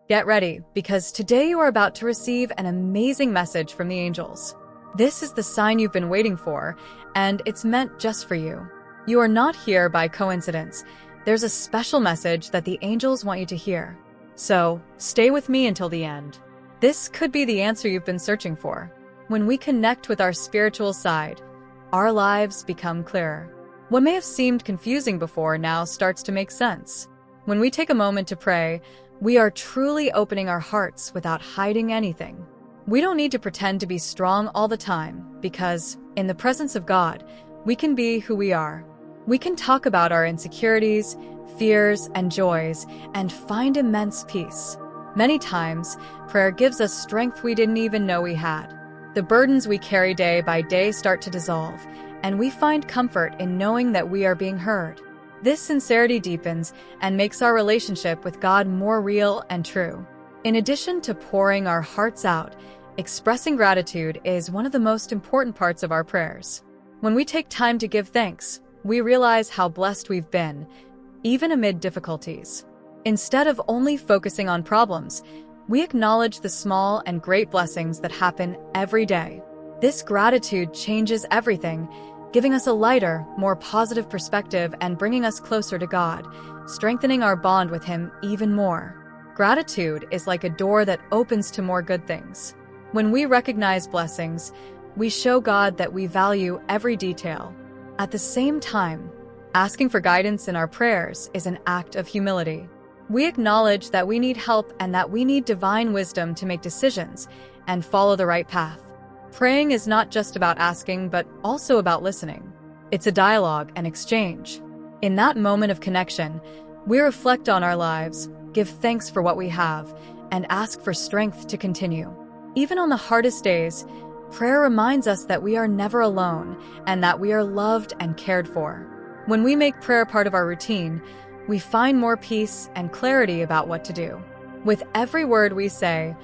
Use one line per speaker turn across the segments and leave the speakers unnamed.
Get ready, because today you are about to receive an amazing message from the angels. This is the sign you've been waiting for, and it's meant just for you. You are not here by coincidence. There's a special message that the angels want you to hear. So, stay with me until the end. This could be the answer you've been searching for. When we connect with our spiritual side, our lives become clearer. What may have seemed confusing before now starts to make sense. When we take a moment to pray, we are truly opening our hearts without hiding anything. We don't need to pretend to be strong all the time, because, in the presence of God, we can be who we are. We can talk about our insecurities, fears, and joys, and find immense peace. Many times, prayer gives us strength we didn't even know we had. The burdens we carry day by day start to dissolve, and we find comfort in knowing that we are being heard. This sincerity deepens and makes our relationship with God more real and true. In addition to pouring our hearts out, expressing gratitude is one of the most important parts of our prayers. When we take time to give thanks, we realize how blessed we've been, even amid difficulties. Instead of only focusing on problems, we acknowledge the small and great blessings that happen every day. This gratitude changes everything, giving us a lighter, more positive perspective and bringing us closer to God, strengthening our bond with Him even more. Gratitude is like a door that opens to more good things. When we recognize blessings, we show God that we value every detail. At the same time, asking for guidance in our prayers is an act of humility. We acknowledge that we need help and that we need divine wisdom to make decisions and follow the right path. Praying is not just about asking, but also about listening. It's a dialogue and exchange. In that moment of connection, we reflect on our lives, give thanks for what we have, and ask for strength to continue. Even on the hardest days, prayer reminds us that we are never alone and that we are loved and cared for. When we make prayer part of our routine, we find more peace and clarity about what to do. With every word we say,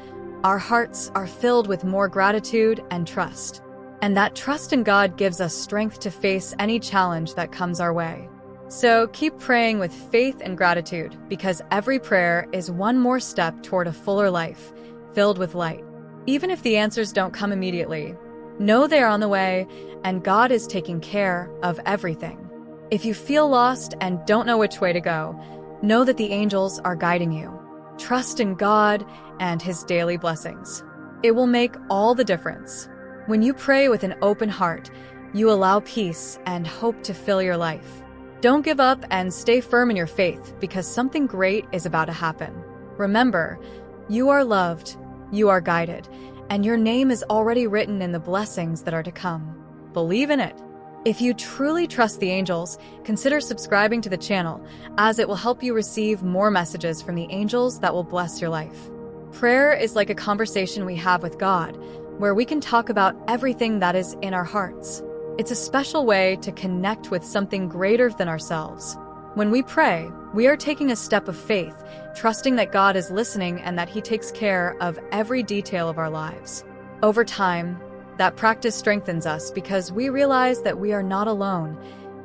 our hearts are filled with more gratitude and trust. And that trust in God gives us strength to face any challenge that comes our way. So keep praying with faith and gratitude, because every prayer is one more step toward a fuller life, filled with light. Even if the answers don't come immediately, know they are on the way, and God is taking care of everything. If you feel lost and don't know which way to go, know that the angels are guiding you. Trust in God and His daily blessings. It will make all the difference. When you pray with an open heart, you allow peace and hope to fill your life. Don't give up and stay firm in your faith, because something great is about to happen. Remember, you are loved, you are guided, and your name is already written in the blessings that are to come. Believe in it. If you truly trust the angels, consider subscribing to the channel, as it will help you receive more messages from the angels that will bless your life. Prayer is like a conversation we have with God, where we can talk about everything that is in our hearts. It's a special way to connect with something greater than ourselves. When we pray, we are taking a step of faith, trusting that God is listening and that He takes care of every detail of our lives. Over time, that practice strengthens us because we realize that we are not alone,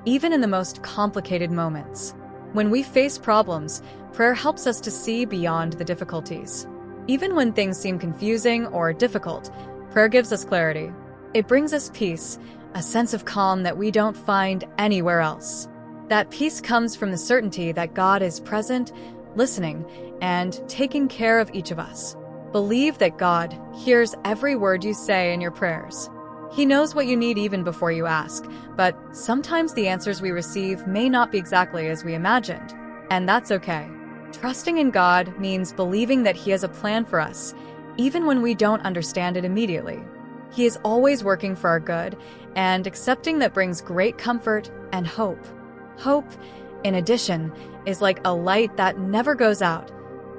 even in the most complicated moments. When we face problems, prayer helps us to see beyond the difficulties. Even when things seem confusing or difficult, prayer gives us clarity. It brings us peace, a sense of calm that we don't find anywhere else. That peace comes from the certainty that God is present, listening, and taking care of each of us. Believe that God hears every word you say in your prayers. He knows what you need even before you ask, but sometimes the answers we receive may not be exactly as we imagined, and that's okay. Trusting in God means believing that He has a plan for us, even when we don't understand it immediately. He is always working for our good, and accepting that brings great comfort and hope. Hope, in addition, is like a light that never goes out,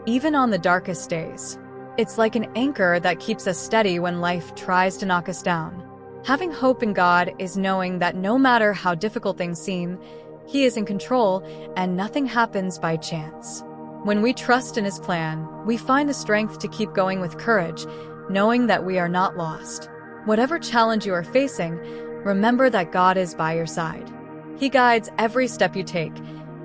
even on the darkest days. It's like an anchor that keeps us steady when life tries to knock us down. Having hope in God is knowing that no matter how difficult things seem, He is in control and nothing happens by chance. When we trust in His plan, we find the strength to keep going with courage, knowing that we are not lost. Whatever challenge you are facing, remember that God is by your side. He guides every step you take,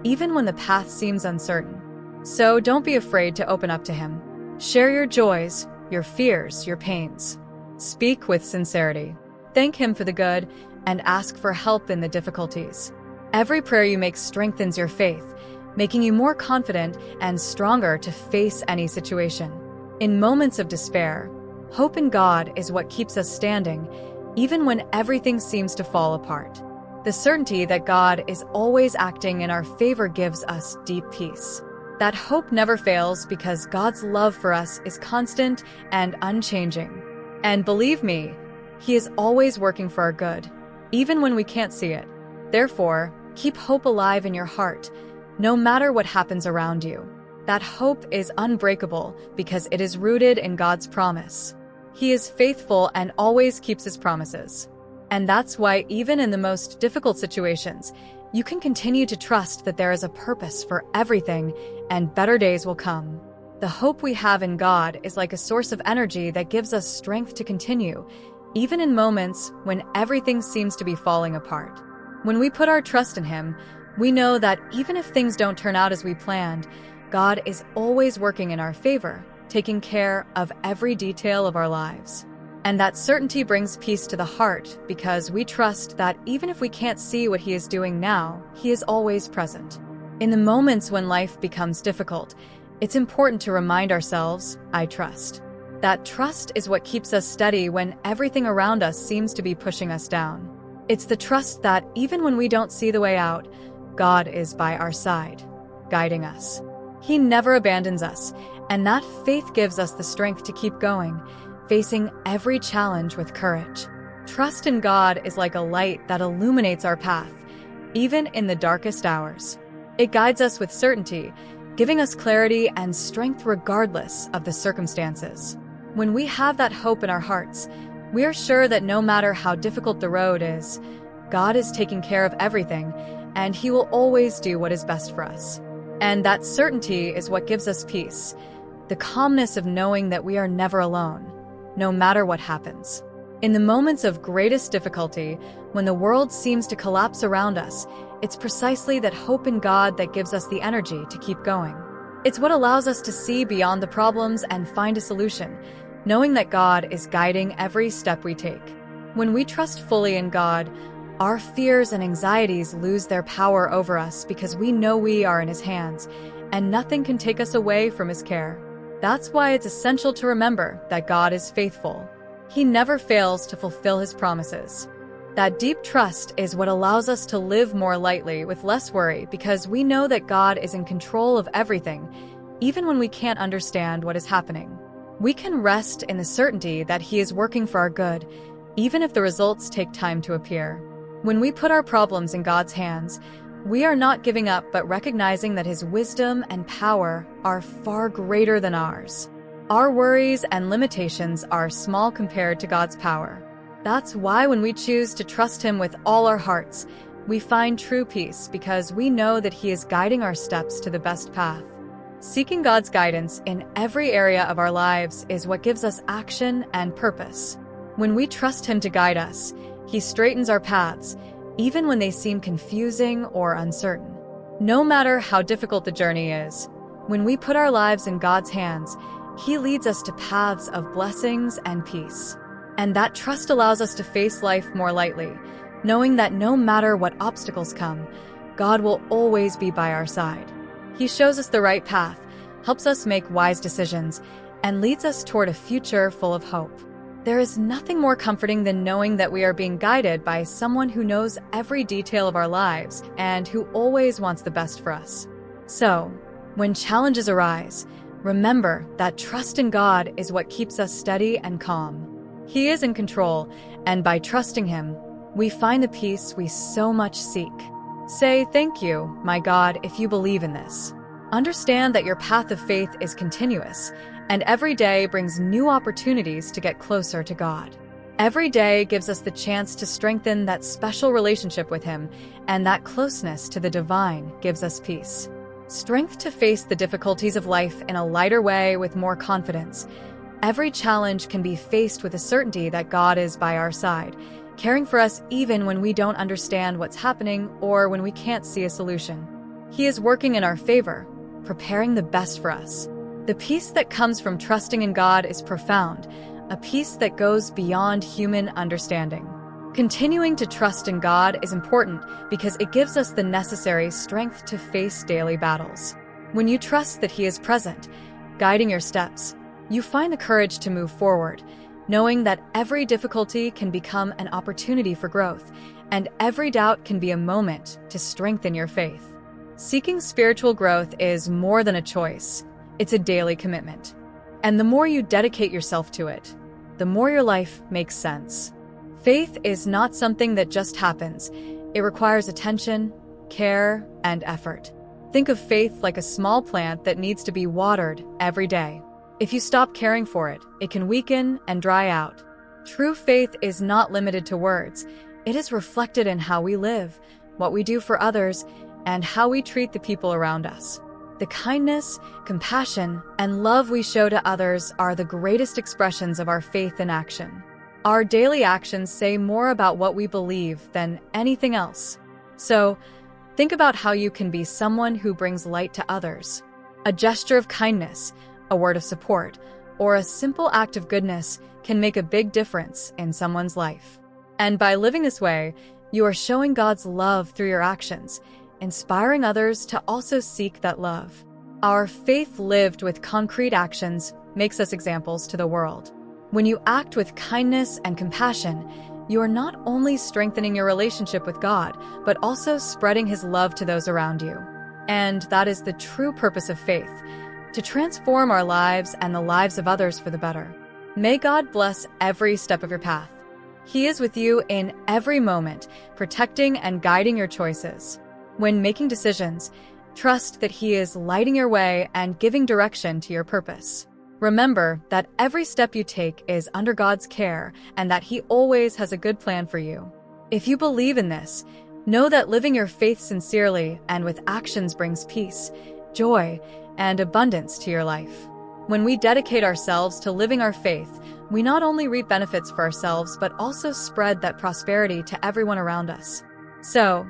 even when the path seems uncertain. So don't be afraid to open up to Him. Share your joys, your fears, your pains. Speak with sincerity. Thank Him for the good and ask for help in the difficulties. Every prayer you make strengthens your faith, making you more confident and stronger to face any situation. In moments of despair, hope in God is what keeps us standing, even when everything seems to fall apart. The certainty that God is always acting in our favor gives us deep peace. That hope never fails because God's love for us is constant and unchanging. And believe me, He is always working for our good, even when we can't see it. Therefore, keep hope alive in your heart, no matter what happens around you. That hope is unbreakable because it is rooted in God's promise. He is faithful and always keeps His promises. And that's why even in the most difficult situations, you can continue to trust that there is a purpose for everything and better days will come. The hope we have in God is like a source of energy that gives us strength to continue, even in moments when everything seems to be falling apart. When we put our trust in Him, we know that even if things don't turn out as we planned, God is always working in our favor, taking care of every detail of our lives. And that certainty brings peace to the heart because we trust that even if we can't see what He is doing now, He is always present. In the moments when life becomes difficult, it's important to remind ourselves, I trust. That trust is what keeps us steady when everything around us seems to be pushing us down. It's the trust that even when we don't see the way out, God is by our side, guiding us. He never abandons us, and that faith gives us the strength to keep going, facing every challenge with courage. Trust in God is like a light that illuminates our path, even in the darkest hours. It guides us with certainty, giving us clarity and strength regardless of the circumstances. When we have that hope in our hearts, we are sure that no matter how difficult the road is, God is taking care of everything, and He will always do what is best for us. And that certainty is what gives us peace, the calmness of knowing that we are never alone, no matter what happens. In the moments of greatest difficulty, when the world seems to collapse around us, it's precisely that hope in God that gives us the energy to keep going. It's what allows us to see beyond the problems and find a solution, knowing that God is guiding every step we take. When we trust fully in God, our fears and anxieties lose their power over us because we know we are in His hands, and nothing can take us away from His care. That's why it's essential to remember that God is faithful. He never fails to fulfill His promises. That deep trust is what allows us to live more lightly with less worry because we know that God is in control of everything, even when we can't understand what is happening. We can rest in the certainty that He is working for our good, even if the results take time to appear. When we put our problems in God's hands, we are not giving up but recognizing that His wisdom and power are far greater than ours. Our worries and limitations are small compared to God's power. That's why when we choose to trust Him with all our hearts, we find true peace because we know that He is guiding our steps to the best path. Seeking God's guidance in every area of our lives is what gives us action and purpose. When we trust Him to guide us, He straightens our paths, even when they seem confusing or uncertain. No matter how difficult the journey is, when we put our lives in God's hands, He leads us to paths of blessings and peace. And that trust allows us to face life more lightly, knowing that no matter what obstacles come, God will always be by our side. He shows us the right path, helps us make wise decisions, and leads us toward a future full of hope. There is nothing more comforting than knowing that we are being guided by someone who knows every detail of our lives and who always wants the best for us. So, when challenges arise, remember that trust in God is what keeps us steady and calm. He is in control, and by trusting Him, we find the peace we so much seek. Say, "Thank you, my God," if you believe in this. Understand that your path of faith is continuous, and every day brings new opportunities to get closer to God. Every day gives us the chance to strengthen that special relationship with Him, and that closeness to the divine gives us peace. Strength to face the difficulties of life in a lighter way with more confidence. Every challenge can be faced with a certainty that God is by our side, caring for us even when we don't understand what's happening or when we can't see a solution. He is working in our favor, preparing the best for us. The peace that comes from trusting in God is profound, a peace that goes beyond human understanding. Continuing to trust in God is important because it gives us the necessary strength to face daily battles. When you trust that He is present, guiding your steps, you find the courage to move forward, knowing that every difficulty can become an opportunity for growth, and every doubt can be a moment to strengthen your faith. Seeking spiritual growth is more than a choice, it's a daily commitment. And the more you dedicate yourself to it, the more your life makes sense. Faith is not something that just happens. It requires attention, care, and effort. Think of faith like a small plant that needs to be watered every day. If you stop caring for it, it can weaken and dry out. True faith is not limited to words. It is reflected in how we live, what we do for others, and how we treat the people around us. The kindness, compassion, and love we show to others are the greatest expressions of our faith in action. Our daily actions say more about what we believe than anything else. So, think about how you can be someone who brings light to others. A gesture of kindness, a word of support, or a simple act of goodness can make a big difference in someone's life. And by living this way, you are showing God's love through your actions, inspiring others to also seek that love. Our faith lived with concrete actions makes us examples to the world. When you act with kindness and compassion, you are not only strengthening your relationship with God, but also spreading His love to those around you. And that is the true purpose of faith, to transform our lives and the lives of others for the better. May God bless every step of your path. He is with you in every moment, protecting and guiding your choices. When making decisions, trust that He is lighting your way and giving direction to your purpose. Remember that every step you take is under God's care and that He always has a good plan for you. If you believe in this, know that living your faith sincerely and with actions brings peace, joy, and abundance to your life. When we dedicate ourselves to living our faith, we not only reap benefits for ourselves but also spread that prosperity to everyone around us. So,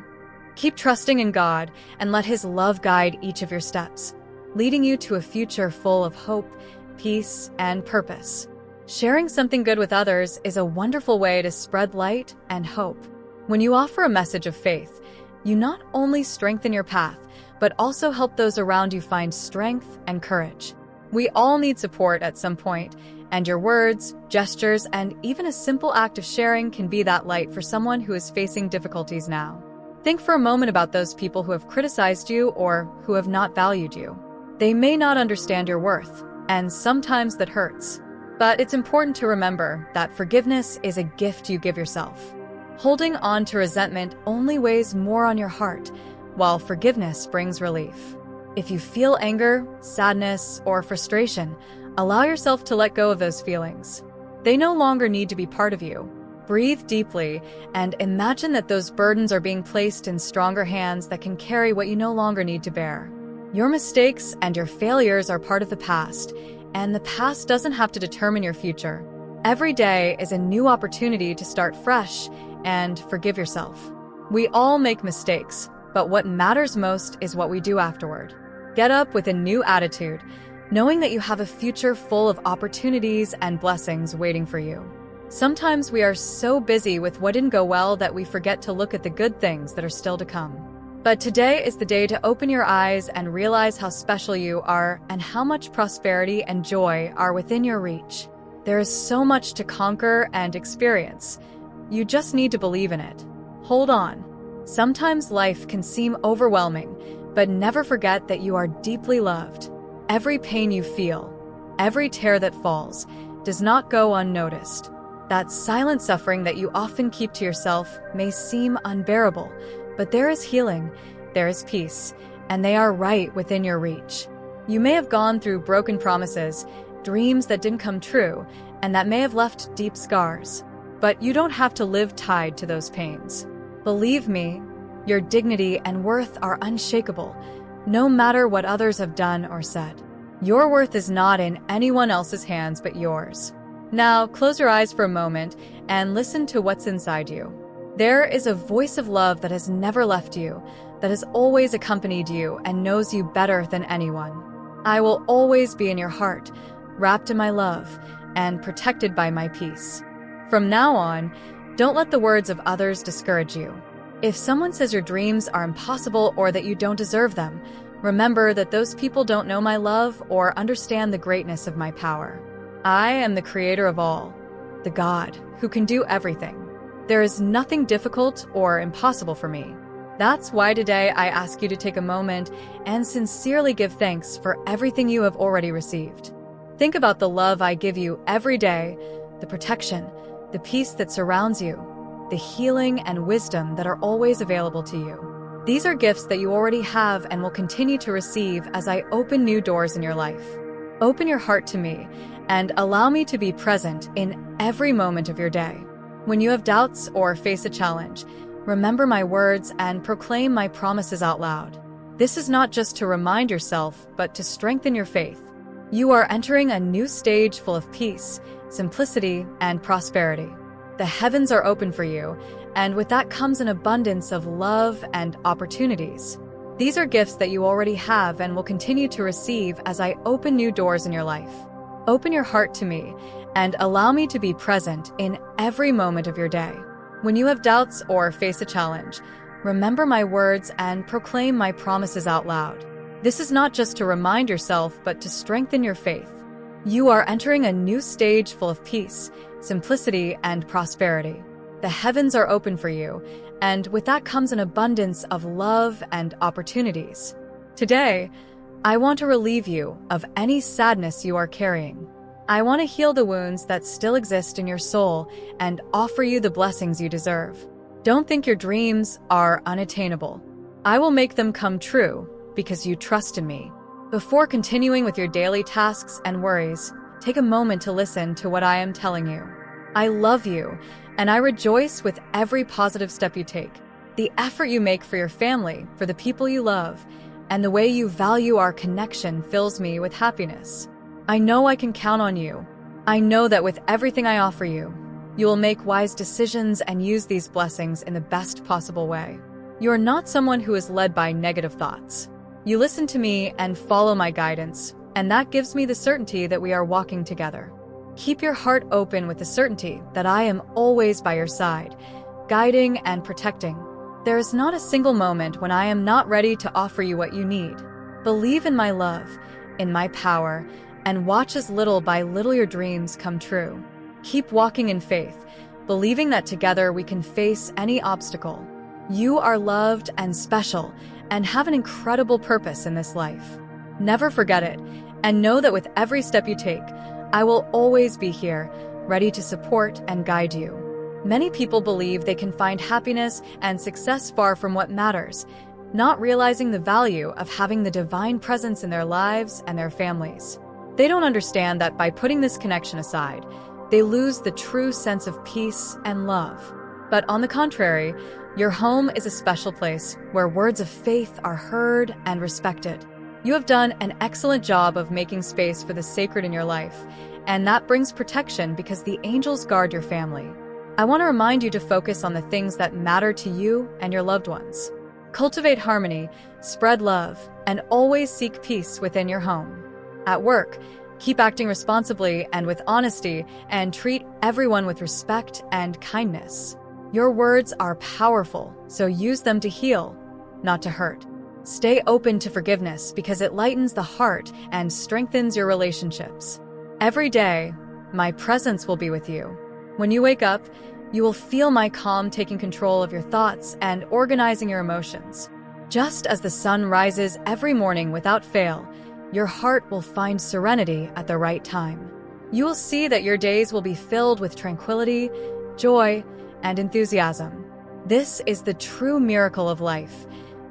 keep trusting in God and let His love guide each of your steps, leading you to a future full of hope, peace, and purpose. Sharing something good with others is a wonderful way to spread light and hope. When you offer a message of faith, you not only strengthen your path, but also help those around you find strength and courage. We all need support at some point, and your words, gestures, and even a simple act of sharing can be that light for someone who is facing difficulties now. Think for a moment about those people who have criticized you or who have not valued you. They may not understand your worth, and sometimes that hurts. But it's important to remember that forgiveness is a gift you give yourself. Holding on to resentment only weighs more on your heart, while forgiveness brings relief. If you feel anger, sadness, or frustration, allow yourself to let go of those feelings. They no longer need to be part of you. Breathe deeply and imagine that those burdens are being placed in stronger hands that can carry what you no longer need to bear. Your mistakes and your failures are part of the past, and the past doesn't have to determine your future. Every day is a new opportunity to start fresh and forgive yourself. We all make mistakes, but what matters most is what we do afterward. Get up with a new attitude, knowing that you have a future full of opportunities and blessings waiting for you. Sometimes we are so busy with what didn't go well that we forget to look at the good things that are still to come. But today is the day to open your eyes and realize how special you are and how much prosperity and joy are within your reach. There is so much to conquer and experience. You just need to believe in it. Hold on. Sometimes life can seem overwhelming, but never forget that you are deeply loved. Every pain you feel, every tear that falls, does not go unnoticed. That silent suffering that you often keep to yourself may seem unbearable, but there is healing, there is peace, and they are right within your reach. You may have gone through broken promises, dreams that didn't come true, and that may have left deep scars. But you don't have to live tied to those pains. Believe me, your dignity and worth are unshakable, no matter what others have done or said. Your worth is not in anyone else's hands but yours. Now, close your eyes for a moment and listen to what's inside you. There is a voice of love that has never left you, that has always accompanied you and knows you better than anyone. I will always be in your heart, wrapped in my love, and protected by my peace. From now on, don't let the words of others discourage you. If someone says your dreams are impossible or that you don't deserve them, remember that those people don't know my love or understand the greatness of my power. I am the creator of all, the God who can do everything. There is nothing difficult or impossible for me. That's why today I ask you to take a moment and sincerely give thanks for everything you have already received. Think about the love I give you every day, the protection, the peace that surrounds you, the healing and wisdom that are always available to you. These are gifts that you already have and will continue to receive as I open new doors in your life. Open your heart to me and allow me to be present in every moment of your day. When you have doubts or face a challenge, remember my words and proclaim my promises out loud. This is not just to remind yourself, but to strengthen your faith. You are entering a new stage full of peace, simplicity, and prosperity. The heavens are open for you, and with that comes an abundance of love and opportunities. These are gifts that you already have and will continue to receive as I open new doors in your life. Open your heart to me and allow me to be present in every moment of your day. When you have doubts or face a challenge, remember my words and proclaim my promises out loud. This is not just to remind yourself, but to strengthen your faith. You are entering a new stage full of peace, simplicity, and prosperity. The heavens are open for you, and with that comes an abundance of love and opportunities. Today, I want to relieve you of any sadness you are carrying. I want to heal the wounds that still exist in your soul and offer you the blessings you deserve. Don't think your dreams are unattainable. I will make them come true because you trust in me. Before continuing with your daily tasks and worries, take a moment to listen to what I am telling you. I love you, and I rejoice with every positive step you take. The effort you make for your family, for the people you love, and the way you value our connection fills me with happiness. I know I can count on you. I know that with everything I offer you, you will make wise decisions and use these blessings in the best possible way. You are not someone who is led by negative thoughts. You listen to me and follow my guidance, and that gives me the certainty that we are walking together. Keep your heart open with the certainty that I am always by your side, guiding and protecting. There is not a single moment when I am not ready to offer you what you need. Believe in my love, in my power, and watch as little by little your dreams come true. Keep walking in faith, believing that together we can face any obstacle. You are loved and special, and have an incredible purpose in this life. Never forget it, and know that with every step you take, I will always be here, ready to support and guide you. Many people believe they can find happiness and success far from what matters, not realizing the value of having the divine presence in their lives and their families. They don't understand that by putting this connection aside, they lose the true sense of peace and love. But on the contrary, your home is a special place where words of faith are heard and respected. You have done an excellent job of making space for the sacred in your life, and that brings protection because the angels guard your family. I want to remind you to focus on the things that matter to you and your loved ones. Cultivate harmony, spread love, and always seek peace within your home. At work, keep acting responsibly and with honesty, and treat everyone with respect and kindness. Your words are powerful, so use them to heal, not to hurt. Stay open to forgiveness because it lightens the heart and strengthens your relationships. Every day, my presence will be with you. When you wake up, you will feel my calm taking control of your thoughts and organizing your emotions. Just as the sun rises every morning without fail, your heart will find serenity at the right time. You will see that your days will be filled with tranquility, joy, and enthusiasm. This is the true miracle of life: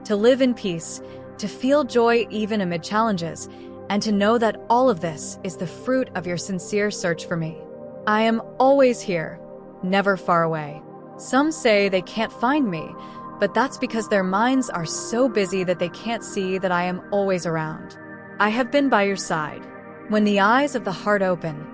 to live in peace, to feel joy even amid challenges, and to know that all of this is the fruit of your sincere search for me. I am always here, never far away. Some say they can't find me, but that's because their minds are so busy that they can't see that I am always around. I have been by your side. When the eyes of the heart open,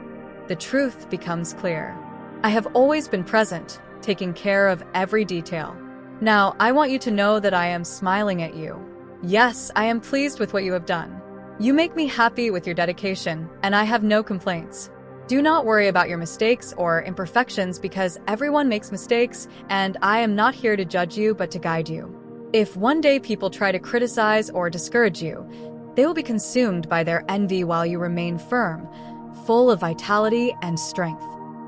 the truth becomes clear. I have always been present, taking care of every detail. Now, I want you to know that I am smiling at you. Yes, I am pleased with what you have done. You make me happy with your dedication, and I have no complaints. Do not worry about your mistakes or imperfections because everyone makes mistakes, and I am not here to judge you but to guide you. If one day people try to criticize or discourage you, they will be consumed by their envy while you remain firm, full of vitality and strength.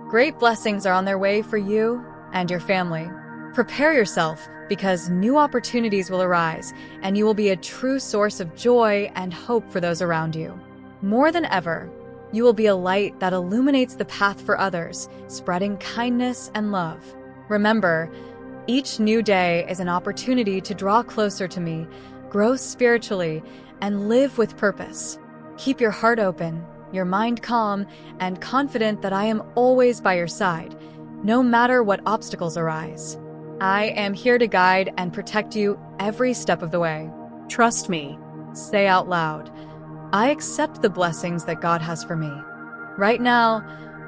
Great blessings are on their way for you and your family. Prepare yourself because new opportunities will arise and you will be a true source of joy and hope for those around you. More than ever, you will be a light that illuminates the path for others, spreading kindness and love. Remember, each new day is an opportunity to draw closer to me, grow spiritually, and live with purpose. Keep your heart open, your mind calm, and confident that I am always by your side, no matter what obstacles arise. I am here to guide and protect you every step of the way. Trust me. Say out loud, I accept the blessings that God has for me. Right now,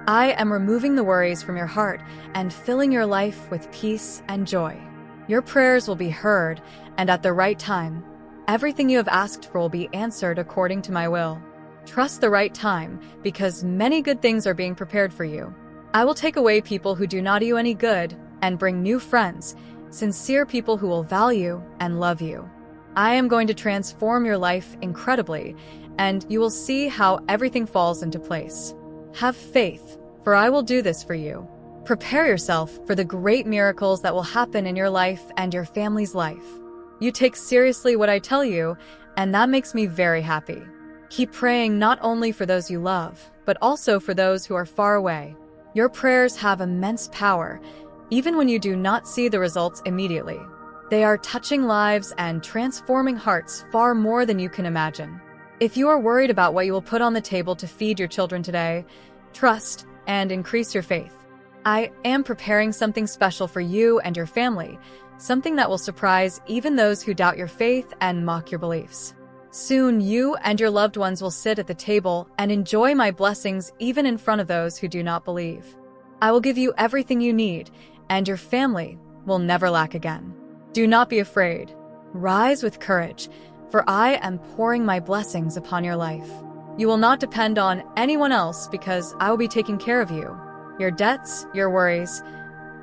I am removing the worries from your heart and filling your life with peace and joy. Your prayers will be heard, and at the right time, everything you have asked for will be answered according to my will. Trust the right time, because many good things are being prepared for you. I will take away people who do not do you any good and bring new friends, sincere people who will value and love you. I am going to transform your life incredibly, and you will see how everything falls into place. Have faith, for I will do this for you. Prepare yourself for the great miracles that will happen in your life and your family's life. You take seriously what I tell you, and that makes me very happy. Keep praying not only for those you love, but also for those who are far away. Your prayers have immense power, even when you do not see the results immediately. They are touching lives and transforming hearts far more than you can imagine. If you are worried about what you will put on the table to feed your children today, trust and increase your faith. I am preparing something special for you and your family, something that will surprise even those who doubt your faith and mock your beliefs. Soon you and your loved ones will sit at the table and enjoy my blessings even in front of those who do not believe. I will give you everything you need, and your family will never lack again. Do not be afraid. Rise with courage, for I am pouring my blessings upon your life. You will not depend on anyone else because I will be taking care of you. Your debts, your worries,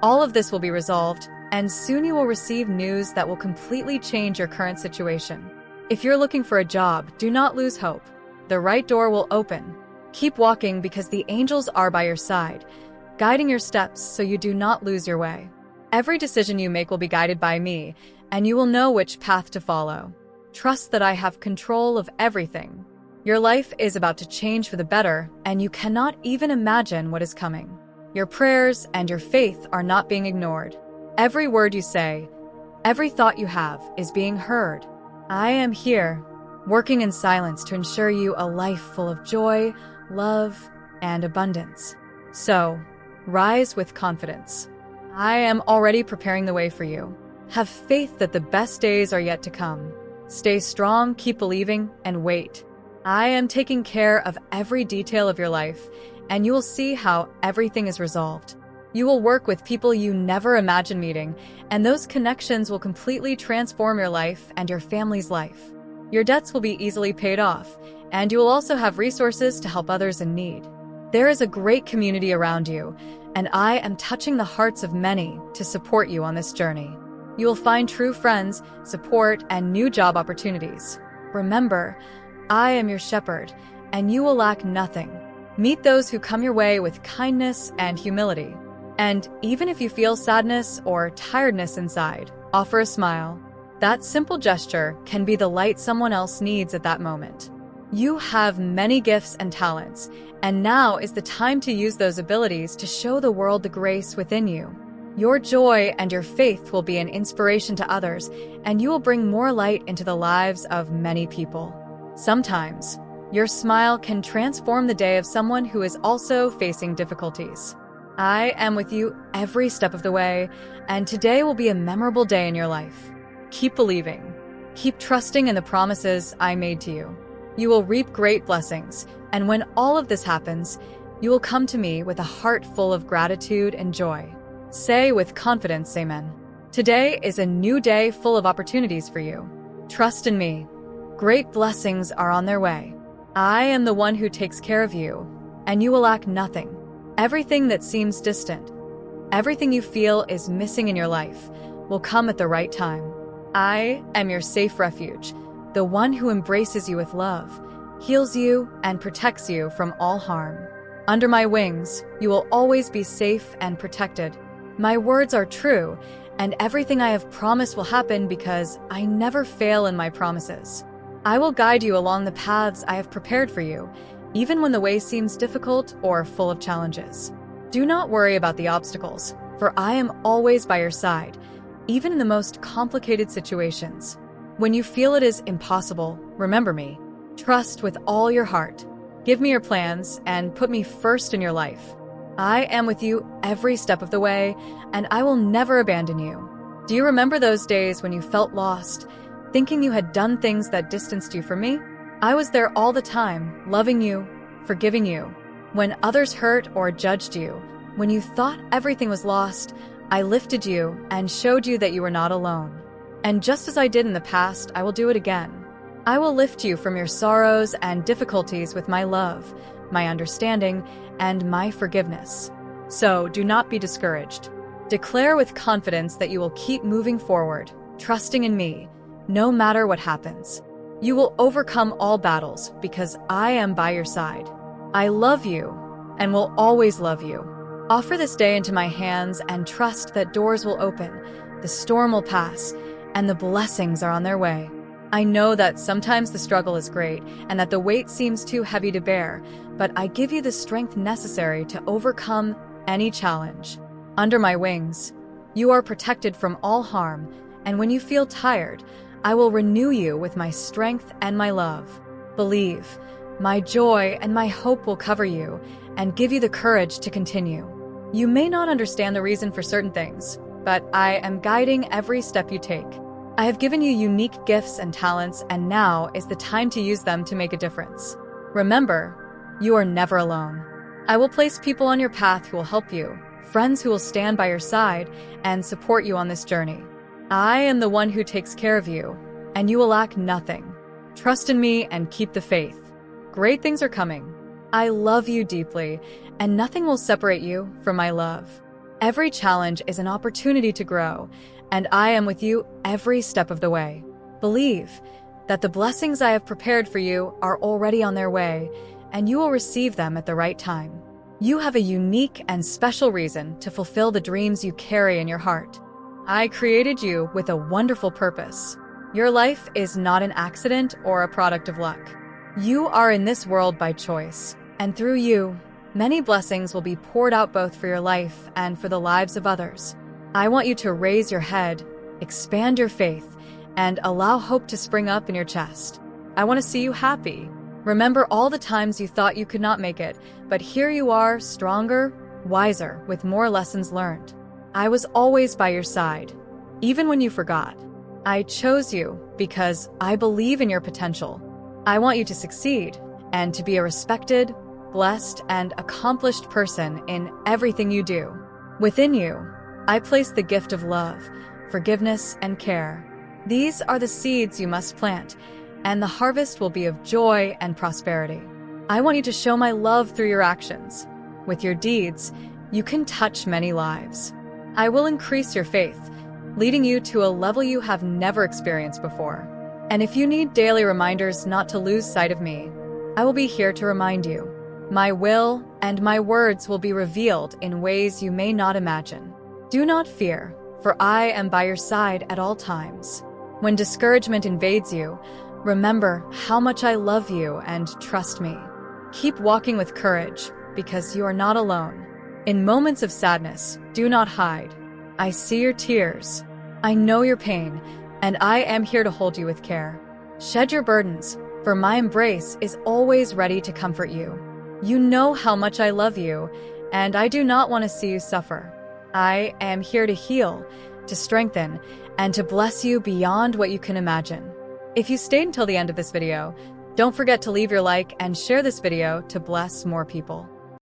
all of this will be resolved, and soon you will receive news that will completely change your current situation. If you're looking for a job, do not lose hope. The right door will open. Keep walking because the angels are by your side, guiding your steps so you do not lose your way. Every decision you make will be guided by me, and you will know which path to follow. Trust that I have control of everything. Your life is about to change for the better, and you cannot even imagine what is coming. Your prayers and your faith are not being ignored. Every word you say, every thought you have is being heard. I am here, working in silence to ensure you a life full of joy, love, and abundance. So, rise with confidence. I am already preparing the way for you. Have faith that the best days are yet to come. Stay strong, keep believing, and wait. I am taking care of every detail of your life, and you will see how everything is resolved. You will work with people you never imagined meeting, and those connections will completely transform your life and your family's life. Your debts will be easily paid off, and you will also have resources to help others in need. There is a great community around you, and I am touching the hearts of many to support you on this journey. You will find true friends, support, and new job opportunities. Remember, I am your shepherd, and you will lack nothing. Meet those who come your way with kindness and humility. And even if you feel sadness or tiredness inside, offer a smile. That simple gesture can be the light someone else needs at that moment. You have many gifts and talents, and now is the time to use those abilities to show the world the grace within you. Your joy and your faith will be an inspiration to others, and you will bring more light into the lives of many people. Sometimes, your smile can transform the day of someone who is also facing difficulties. I am with you every step of the way, and today will be a memorable day in your life. Keep believing. Keep trusting in the promises I made to you. You will reap great blessings, and when all of this happens, you will come to me with a heart full of gratitude and joy. Say with confidence, Amen. Today is a new day full of opportunities for you. Trust in me. Great blessings are on their way. I am the one who takes care of you, and you will lack nothing. Everything that seems distant, everything you feel is missing in your life, will come at the right time. I am your safe refuge, the one who embraces you with love, heals you, and protects you from all harm. Under my wings, you will always be safe and protected. My words are true, and everything I have promised will happen because I never fail in my promises. I will guide you along the paths I have prepared for you, even when the way seems difficult or full of challenges. Do not worry about the obstacles, for I am always by your side, even in the most complicated situations. When you feel it is impossible, remember me. Trust with all your heart. Give me your plans and put me first in your life. I am with you every step of the way, and I will never abandon you. Do you remember those days when you felt lost, thinking you had done things that distanced you from me? I was there all the time, loving you, forgiving you. When others hurt or judged you, when you thought everything was lost, I lifted you and showed you that you were not alone. And just as I did in the past, I will do it again. I will lift you from your sorrows and difficulties with my love, my understanding, and my forgiveness. So do not be discouraged. Declare with confidence that you will keep moving forward, trusting in me, no matter what happens. You will overcome all battles because I am by your side. I love you and will always love you. Offer this day into my hands and trust that doors will open, the storm will pass, and the blessings are on their way. I know that sometimes the struggle is great and that the weight seems too heavy to bear, but I give you the strength necessary to overcome any challenge. Under my wings, you are protected from all harm, and when you feel tired, I will renew you with my strength and my love. Believe, my joy and my hope will cover you and give you the courage to continue. You may not understand the reason for certain things, but I am guiding every step you take. I have given you unique gifts and talents, and now is the time to use them to make a difference. Remember, you are never alone. I will place people on your path who will help you, friends who will stand by your side and support you on this journey. I am the one who takes care of you, and you will lack nothing. Trust in me and keep the faith. Great things are coming. I love you deeply, and nothing will separate you from my love. Every challenge is an opportunity to grow, and I am with you every step of the way. Believe that the blessings I have prepared for you are already on their way, and you will receive them at the right time. You have a unique and special reason to fulfill the dreams you carry in your heart. I created you with a wonderful purpose. Your life is not an accident or a product of luck. You are in this world by choice, and through you, many blessings will be poured out both for your life and for the lives of others. I want you to raise your head, expand your faith, and allow hope to spring up in your chest. I want to see you happy. Remember all the times you thought you could not make it, but here you are, stronger, wiser, with more lessons learned. I was always by your side, even when you forgot. I chose you because I believe in your potential. I want you to succeed and to be a respected, blessed, and accomplished person in everything you do. Within you, I place the gift of love, forgiveness, and care. These are the seeds you must plant, and the harvest will be of joy and prosperity. I want you to show my love through your actions. With your deeds, you can touch many lives. I will increase your faith, leading you to a level you have never experienced before. And if you need daily reminders not to lose sight of me, I will be here to remind you. My will and my words will be revealed in ways you may not imagine. Do not fear, for I am by your side at all times. When discouragement invades you, remember how much I love you and trust me. Keep walking with courage, because you are not alone. In moments of sadness, do not hide. I see your tears. I know your pain, and I am here to hold you with care. Shed your burdens, for my embrace is always ready to comfort you. You know how much I love you, and I do not want to see you suffer. I am here to heal, to strengthen, and to bless you beyond what you can imagine. If you stayed until the end of this video, don't forget to leave your like and share this video to bless more people.